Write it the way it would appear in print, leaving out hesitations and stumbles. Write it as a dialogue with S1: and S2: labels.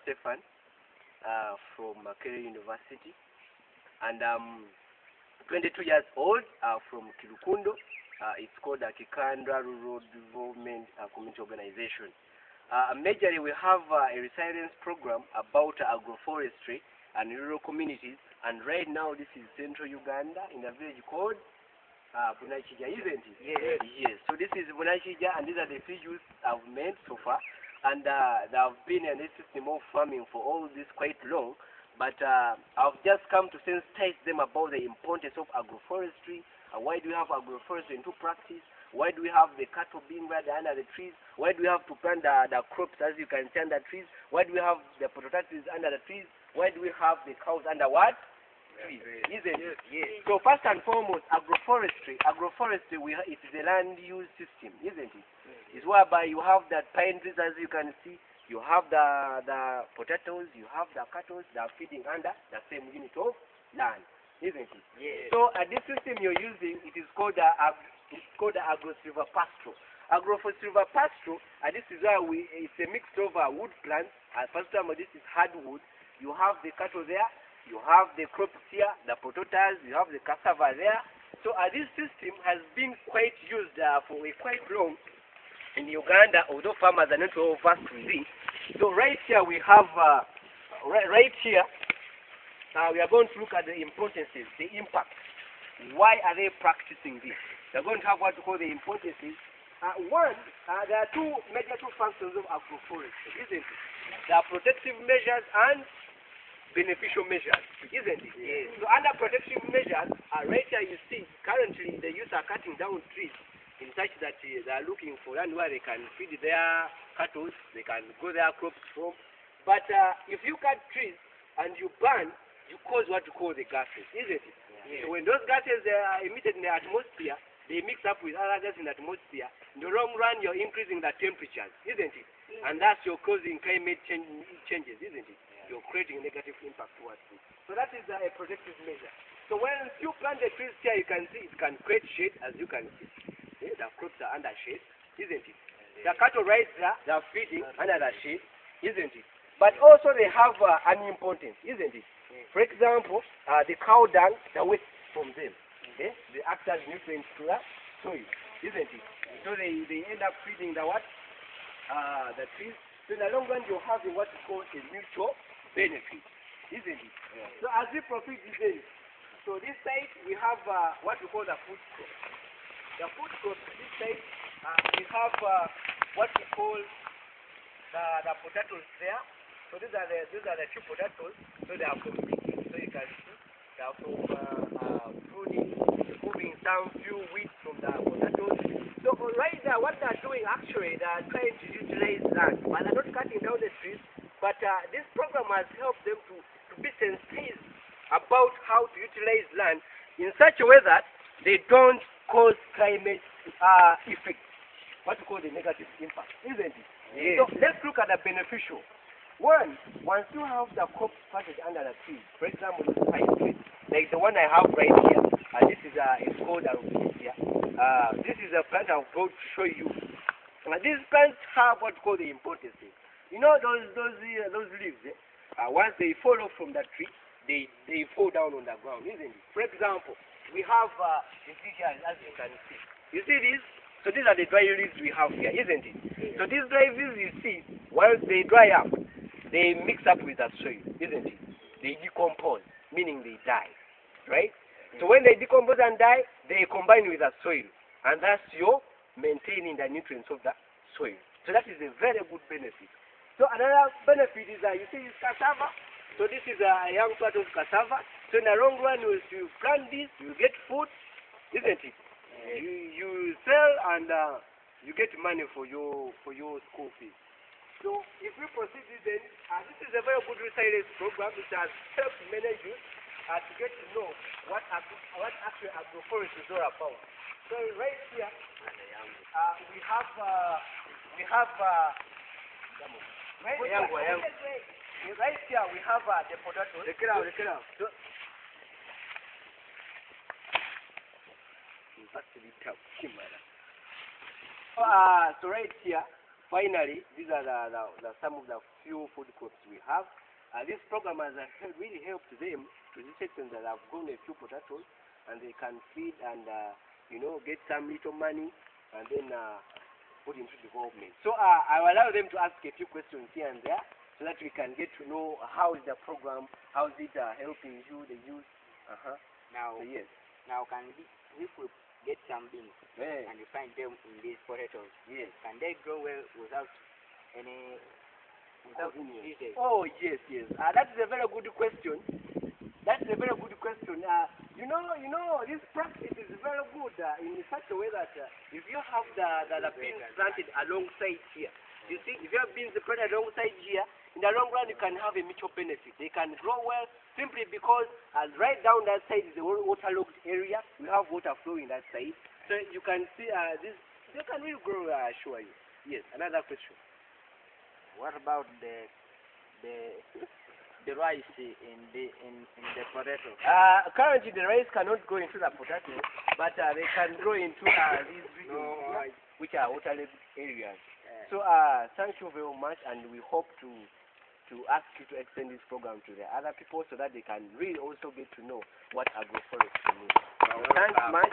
S1: Stefan from Makerere University, and I'm 22 years old from KIRUCODO. It's called a Kikandra Rural Development Community Organization. Majorly, we have a resilience program about agro-forestry and rural communities, and right now this is central Uganda in a village called Bunakijja, isn't it? Yes. Yes. So this is Bunakijja, and these are the three youths I've met so far. And they have been in this system of farming for all this quite long, but I've just come to sensitize them about the importance of agroforestry. Why do we have agroforestry into practice? Why do we have the cattle being reared under the trees? Why do we have to plant the crops, as you can see, under the trees? Why do we have the potatoes under the trees? Why do we have the cows under what? Trees. Isn't it? Yes. So first and foremost, agroforestry it is a land use system, isn't it? It's whereby you have the pine trees, as you can see, you have the potatoes, you have the cattle that are feeding under the same unit of land, isn't it? Yes. So this system you're using, it is called agro-silvopasture. Agro-silvopasture, this is where it's a mixture of wood plants. First time, this is hardwood. You have the cattle there, you have the crops here, the potatoes, you have the cassava there. So this system has been quite used for quite long in Uganda, although farmers are not all versed with it. So right here we have, we are going to look at the importances, the impact. Why are they practicing this? They're going to have what we call the importances. One, there are two major functions of agroforestry, isn't it? There are protective measures and beneficial measures, isn't it? Yes. So under protective measures, right here you see, currently the youth are cutting down trees in such that they are looking for land where they can feed their cattle, they can grow their crops from. But if you cut trees and you burn, you cause what you call the gases, isn't it? Yeah. So when those gases are emitted in the atmosphere, they mix up with other gases in the atmosphere. In the long run, you're increasing the temperatures, isn't it? Yeah. And thus you're causing climate changes, isn't it? Yeah. You're creating negative impact towards it. So that is a protective measure. So when you plant the trees here, you can see it can create shade, as you can see. The crops are under shade, isn't it? The cattle right there, they are feeding under the shade, isn't it? But also they have an importance, isn't it? For example, the cow dung, the waste from them, they act as nutrients to the soil, isn't it? So they end up feeding the what? The trees. So in the long run, you're having what is called a mutual benefit, isn't it? Yeah. So as we profit this, so this side we have what we call the food crop. The food crop, this side, we have what we call the potatoes there. So these are the two potatoes. So they are from picking. So you can see they are from pruning, removing some few weeds from the potatoes. So right there, what they are doing actually, they are trying to utilize land, but they're not cutting down the trees. But this program has helped them to be sensitized about how to utilize land in such a way that they don't cause climate effects, what we call the negative impact, isn't it? Yes. So let's look at the beneficial. One, once you have the crops planted under the trees, for example, this pine tree, like the one I have right here, this is it's called agro-forestry. This is a plant I'm going to show you. These plants have what we call the importance. You know those leaves, once they fall off from the tree, they fall down on the ground, isn't it? For example, we have the tree here, as you can see. You see this? So these are the dry leaves we have here, isn't it? Yeah. So these dry leaves you see, once they dry up, they mix up with the soil, isn't it? They decompose, meaning they die, right? Yeah. So when they decompose and die, they combine with the soil, and thus you're maintaining the nutrients of the soil. So that is a very good benefit. So another benefit is that you see this cassava. So this is a young part of cassava. So in the long run, if you plant this, you get food, isn't it? Yeah. You sell and you get money for your school fees. So if we proceed with this, this is a very good resilience program which has helped many youth to get to know what actually agroforestry is all about. So right here, we have right here we have the potatoes. So right here finally, these are some of the few food crops we have. This program has really helped them to this extent that I've grown a few potatoes and they can feed and get some little money and then put into development. So I will allow them to ask a few questions here and there so that we can get to know how is the program, how is it helping you, the youth.
S2: Now,
S1: so yes.
S2: Now, can if we get some beans and you find them in these potatoes, can they grow well without any?
S1: Oh yes. That is a very good question. That's a very good question. This practice is very good in such a way that if you have the beans planted alongside here, you see, if you have beans planted alongside here, in the long run you can have a mutual benefit. They can grow well simply because right down that side is a waterlogged area. We have water flowing that side, so you can see this. They can really grow. I assure you. Yes. Another question.
S2: What about the rice in the potato?
S1: Currently, the rice cannot grow into the potato, but they can grow into these regions which are waterless areas. So thank you very much, and we hope to ask you to extend this program to the other people so that they can really also get to know what agro-forestry means. Thanks much.